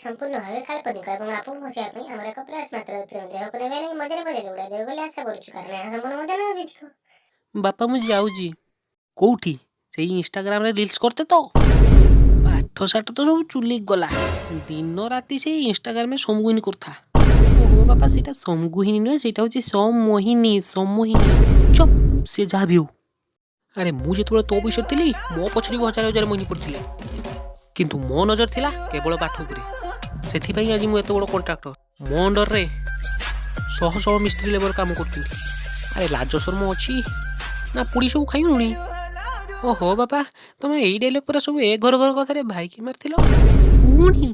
संपूर्ण भावे काल्पनिक एवं आपण पहुंचाଇବା ପାଇଁ ଆମର ଏକ ପ୍ରୟାସ ମାତ୍ର ତେଣୁ ଦେହକୁ ନେବେ ନାହିଁ ମଜାରେ ମଜାରେ ଉଡାଇ ଦେବେ ବୋଲି ଆଶା କରୁଛୁ କାରଣ ଏହା ସମ୍ପୂର୍ଣ୍ଣ ମଜା ନୁହେଁ ବିଥିକ। ବାପା ମୁଁ ଯାଉଛି। କୋଉଠି? ସେଇ ଇନଷ୍ଟାଗ୍ରାମରେ ରିଲ୍ସ କରତେ ତ ପାଠ ସାଠ ତ ସବୁ ଚୁଲି ଗଲା। ଦିନ ରାତି ସେଇ ଇନଷ୍ଟାଗ୍ରାମରେ ସମୁହିନୀ କରୁଥା। ଓହୋ ବାପା ସେଇଟା ସମୁହିନୀ ନୁହେଁ, ସେଇଟା ହଉଛି ସମୋହିନୀ। ଚୁପ୍, ସେ ଯାହା ବି ହଉ। ଆରେ ମୁଁ ଯେତେବେଳେ ତୋ ବୟସରେ ଥିଲି ମୋ ପଛରେ ବି ହଜାର ହଜାର ମୋହିନୀ ପଡ଼ିଥିଲେ, କିନ୍ତୁ ମୋ ନଜର ଥିଲା କେବଳ ପାଠ ଉପରେ। ସେଥିପାଇଁ ଆଜି ମୁଁ ଏତେ ବଡ଼ କଣ୍ଟ୍ରାକ୍ଟର। ମୋ ଅଣ୍ଡରରେ ଶହ ଶହ ମିସ୍ତ୍ରୀ ଲେବର କାମ କରୁଛନ୍ତି। ଆରେ ଲାଜ ଶର୍ମ ଅଛି ନା ପୁଡ଼ି ସବୁ ଖାଇଲୁଣି? ଓହୋ ବାପା ତମେ ଏଇ ଡାଇଲଗ ପୁରା ସବୁ ଏ ଘର ଘର କଥାରେ ଭାଇକି ମାରିଥିଲ ପୁଣି?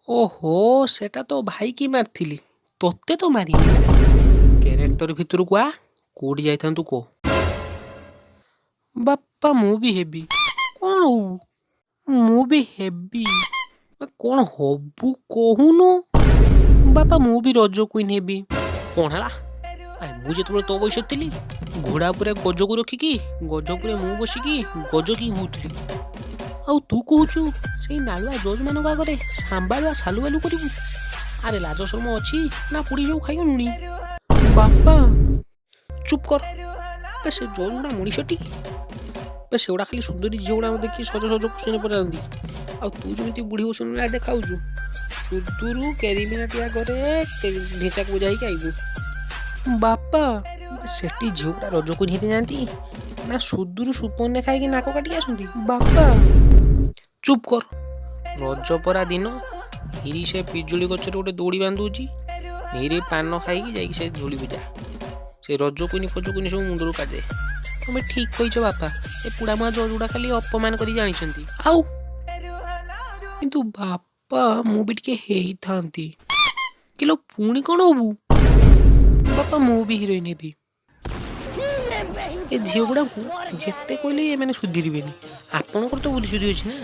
ଓହୋ ସେଟା ତ ଭାଇକି ମାରିଥିଲି, ତୋତେ ତ ମାରିନି। କ୍ୟାରେକ୍ଟର ଭିତରକୁ ଆ, କୋଉଠି ଯାଇଥାନ୍ତୁ କହ। ବାପା ମୁଁ ବି ହେବି। କ'ଣ ହଉ? ମୁଁ ବି ହେବି। କ'ଣ ହବୁ କହୁନୁ? ବାପା ମୁଁ ବି ରଜ କୁଇନ୍ ହେବି। କ'ଣ ହେଲା? ଆରେ ମୁଁ ଯେତେବେଳେ ତୋ ବୟସରେ ଥିଲି ଘୋଡ଼ା ଉପରେ ଗଜକୁ ରଖିକି ଗଜ ଉପରେ ମୁଁ ବସିକି ଗଜ କି ହଉଥିଲି, ଆଉ ତୁ କହୁଛୁ ସେଇ ନାଳୁଆ ଜଜ୍ ମାନଙ୍କ ଆଗରେ ସାମ୍ବାଳୁଆ ସାଲୁବାଲୁ କରିବୁ? ଆରେ ଲାଜ ଶର୍ମ ଅଛି ନା ପୁଡ଼ି ଯୋଉ ଖାଇଗଲୁଣି? ବାପା ଚୁପ୍ କର। ସେ ଜଜ୍ ଗୁଡ଼ା ମଣିଷଟି? ସେଗୁଡ଼ା ଖାଲି ସୁନ୍ଦରୀ ଝିଅ ଗୁଡ଼ା ଦେଖି ସଜ ସଜ କୁସନେ ପଚାରନ୍ତି। ଆଉ ତୁ ଯେମିତି ବୁଢ଼ୀ ବସୁନି ଦେଖାଉଛୁ, ସୁଦୂରୁ କ୍ୟାରିମିନାଟି ଆଗରେ ଢେଚାକୁ ବଜାଇକି ଆଇବୁ। ବାପା ସେଠି ଝିଅ ଗୁଡ଼ା ରଜକୁ ନିହାତି ଯାଆନ୍ତି ନା ସୁଦୂରୁ ସୁପନରେ ଖାଇକି ନାକ କାଟିକି ଆସନ୍ତି? ବାପା ଚୁପ୍ କର। ରଜ ପରା ଦିନ। ହିରି ସେ ପିଜୁଳି ଗଛରେ ଗୋଟେ ଦୌଡ଼ି ବାନ୍ଧୁଛି, ହିରି ପାନ ଖାଇକି ଯାଇକି ସେ ଝୁଲି ବୁଝା। ସେ ରଜ କୁଇନି ଫଜ କୁଇନି ସବୁ ମୁଣ୍ଡରୁ କାଟେ। ତମେ ଠିକ୍ କହିଛ ବାପା, ଏ ପୁଡ଼ାମା ଜଜ୍ ଗୁଡ଼ା ଖାଲି ଅପମାନ କରି ଜାଣିଛନ୍ତି। ଆଉ କିନ୍ତୁ ବାପା ମୁଁ ବି ଟିକେ ହେଇଥାନ୍ତି। କିଲୋ ପୁଣି କ'ଣ ହବୁ? ବାପା ମୁଁ ବି ହିରୋଇନ୍ ହେବି। ଏ ଝିଅ ଗୁଡ଼ାକୁ ଯେତେ କହିଲେ ଏମାନେ ସୁଧୁରିବେନି। ଆପଣଙ୍କର ତ ବୁଦ୍ଧି ସୁଧି ଅଛି ନା।